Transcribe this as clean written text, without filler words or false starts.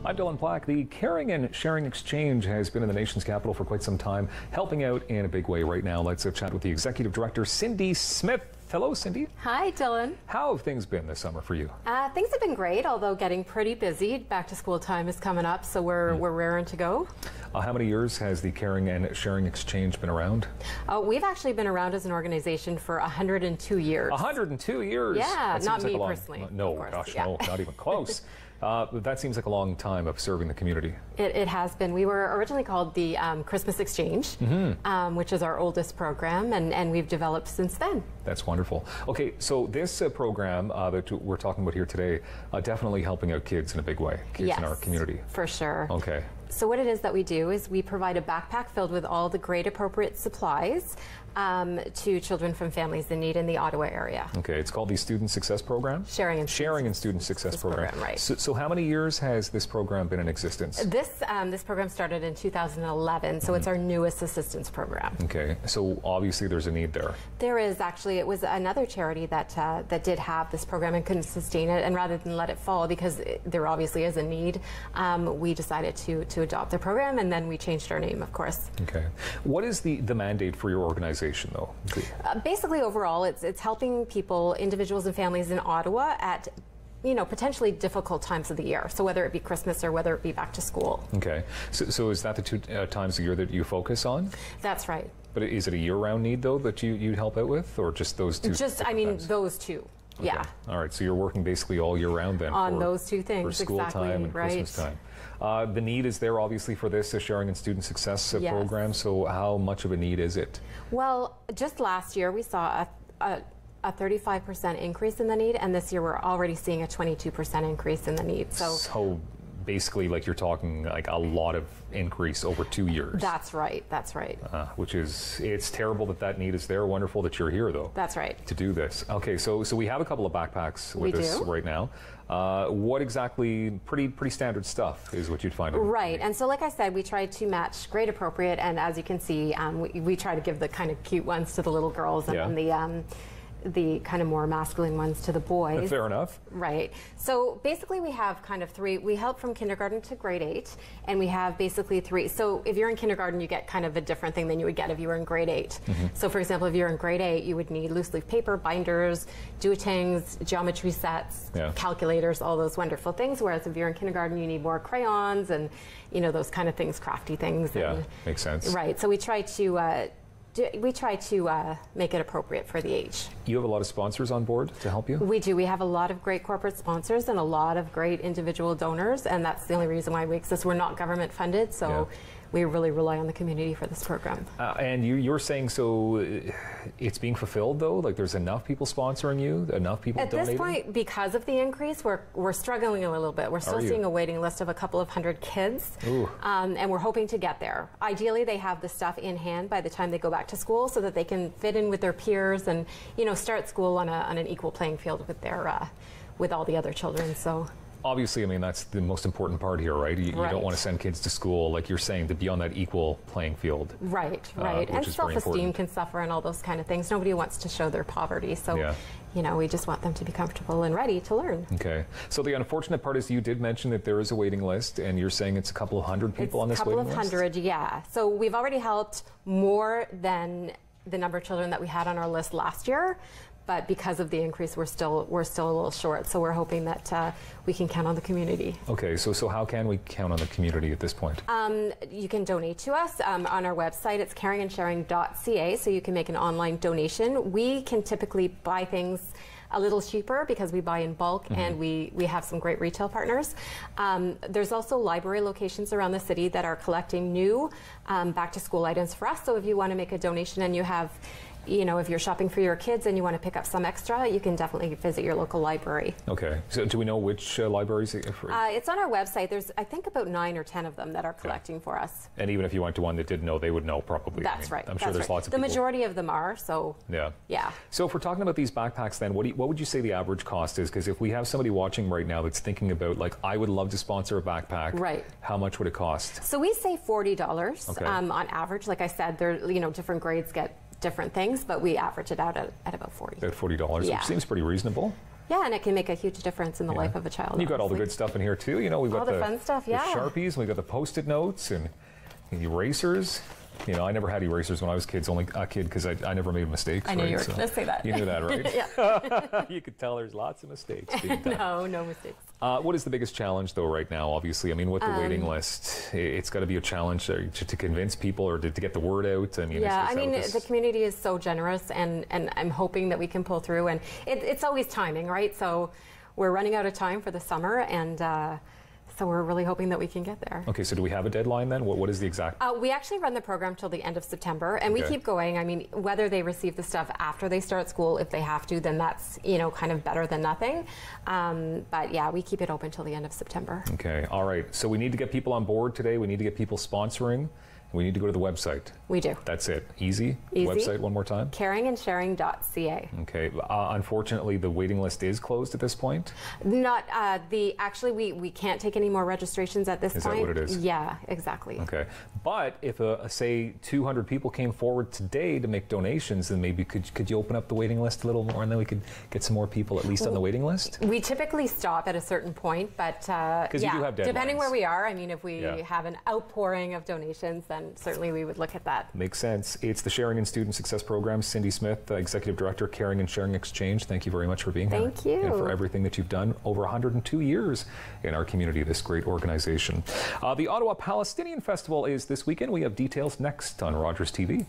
I'm Dylan Black. The Caring and Sharing Exchange has been in the nation's capital for quite some time, helping out in a big way right now. Let's chat with the Executive Director, Cindy Smith. Hello, Cindy. Hi, Dylan. How have things been this summer for you? Things have been great, although getting pretty busy. Back to school time is coming up, so we're raring to go. How many years has the Caring and Sharing Exchange been around? We've actually been around as an organization for 102 years. 102 years? Yeah, not me personally. No, gosh, no, not even close. That seems like a long time of serving the community. It has been. We were originally called the Christmas Exchange, which is our oldest program, and we've developed since then. That's wonderful. Okay, so this program that we're talking about here today, definitely helping out kids in a big way, kids in our community. For sure. Okay. So what it is that we do is we provide a backpack filled with all the grade appropriate supplies to children from families in need in the Ottawa area. Okay, it's called the Student Success Program? Sharing and Student Success Program. Right. So how many years has this program been in existence? This program started in 2011, so it's our newest assistance program. Okay, so obviously there's a need there. There is actually. It was another charity that did have this program and couldn't sustain it, and rather than let it fall because there obviously is a need, we decided to adopt the program, and then we changed our name, of course. Okay. What is the mandate for your organization, though? Basically, overall, it's helping people, individuals and families in Ottawa at potentially difficult times of the year. So whether it be Christmas or whether it be back to school. Okay. So is that the two times a year that you focus on? That's right. But is it a year-round need, though, that you'd help out with, or just those two? Those two. Okay. Yeah. All right. So you're working basically all year round then on those two things, for school time and Christmas time. The need is there obviously for this Sharing and Student Success program. So how much of a need is it? Well, just last year we saw a 35% increase in the need, and this year we're already seeing a 22% increase in the need. So basically, like, you're talking like a lot of increase over 2 years. That's right. Which is, it's terrible that need is there. Wonderful that you're here, though. That's right. To do this. Okay, so we have a couple of backpacks with us right now. What exactly? Pretty standard stuff is what you'd find. Right, and so like I said, we try to match grade appropriate, and as you can see, we try to give the kind of cute ones to the little girls, and the kind of more masculine ones to the boys. Fair enough. Right. So basically we have kind of three. We help from kindergarten to grade 8, and we have basically 3. So if you're in kindergarten, you get kind of a different thing than you would get if you were in grade 8. So for example, if you're in grade 8, you would need loose leaf paper, binders, duotangs, geometry sets, calculators, all those wonderful things. Whereas if you're in kindergarten, you need more crayons and those kind of things, crafty things. Yeah, makes sense. Right. So we try to make it appropriate for the age. You have a lot of sponsors on board to help you? We do. We have a lot of great corporate sponsors and a lot of great individual donors, and that's the only reason why we exist. We're not government funded, so we really rely on the community for this program. And you're saying, so it's being fulfilled, though? Like, there's enough people sponsoring you, enough people donating? At this point, because of the increase, we're struggling a little bit. We're still seeing a waiting list of a couple of hundred kids, and we're hoping to get there. Ideally, they have the stuff in hand by the time they go back to school, so that they can fit in with their peers and start school on an equal playing field with their with all the other children. So. Obviously, I mean, that's the most important part here, right? You don't want to send kids to school, like you're saying, to be on that equal playing field. Right. And self-esteem can suffer and all those kind of things. Nobody wants to show their poverty. So, we just want them to be comfortable and ready to learn. Okay. So the unfortunate part is you did mention that there is a waiting list, and you're saying it's a couple of hundred people on this waiting list? A couple of hundred, yeah. So we've already helped more than the number of children that we had on our list last year. But because of the increase, we're still a little short. So we're hoping that we can count on the community. Okay, so how can we count on the community at this point? You can donate to us on our website. It's caringandsharing.ca, so you can make an online donation. We can typically buy things a little cheaper because we buy in bulk, and we have some great retail partners. There's also library locations around the city that are collecting new back-to-school items for us. So if you want to make a donation and you have if you're shopping for your kids and you want to pick up some extra, you can definitely visit your local library. Okay. So do we know which libraries? It's on our website. There's, I think, about 9 or 10 of them that are collecting for us. And even if you went to one that didn't know, they would know probably. That's right. I'm sure there's lots of people. The majority of them are, so. Yeah. So if we're talking about these backpacks then, what would you say the average cost is? Because if we have somebody watching right now that's thinking about, like, I would love to sponsor a backpack. Right. How much would it cost? So we say $40 on average. Like I said, there different grades get different things, but we average it out at about $40. About $40, which seems pretty reasonable. Yeah, and it can make a huge difference in the life of a child. You've got all the good stuff in here too. You know, we've got all the fun stuff, the Sharpies, we've got the Post-it notes and erasers. You know, I never had erasers when I was only a kid because I never made mistakes. I knew you were going to say that. You knew that, right? Yeah. You could tell there's lots of mistakes being done. No mistakes. What is the biggest challenge, though, right now? Obviously, I mean, with the waiting list, it's got to be a challenge to convince people or to get the word out. I mean, the community is so generous, and I'm hoping that we can pull through. And it's always timing, right? So we're running out of time for the summer, and so we're really hoping that we can get there. Okay, so do we have a deadline then? What is the exact? We actually run the program till the end of September, and we keep going. I mean, whether they receive the stuff after they start school, if they have to, then that's, you know, kind of better than nothing. But yeah, we keep it open till the end of September. Okay, all right. So we need to get people on board today. We need to get people sponsoring. We need to go to the website. We do. That's it. Easy? Easy. Website one more time? caringandsharing.ca. Okay. Unfortunately, the waiting list is closed at this point? Not actually, we can't take any more registrations at this point. Is that what it is? Yeah, exactly. Okay. But if, say, 200 people came forward today to make donations, then maybe could you open up the waiting list a little more, and then we could get some more people at least on the waiting list? We typically stop at a certain point, but you do have deadlines. Depending where we are, I mean, if we have an outpouring of donations, then certainly we would look at that. Makes sense. It's the Sharing and Student Success Program. Cindy Smith, Executive Director, Caring and Sharing Exchange. Thank you very much for being here. Thank you. And for everything that you've done over 102 years in our community, this great organization. The Ottawa Palestinian Festival is this weekend. We have details next on Rogers TV.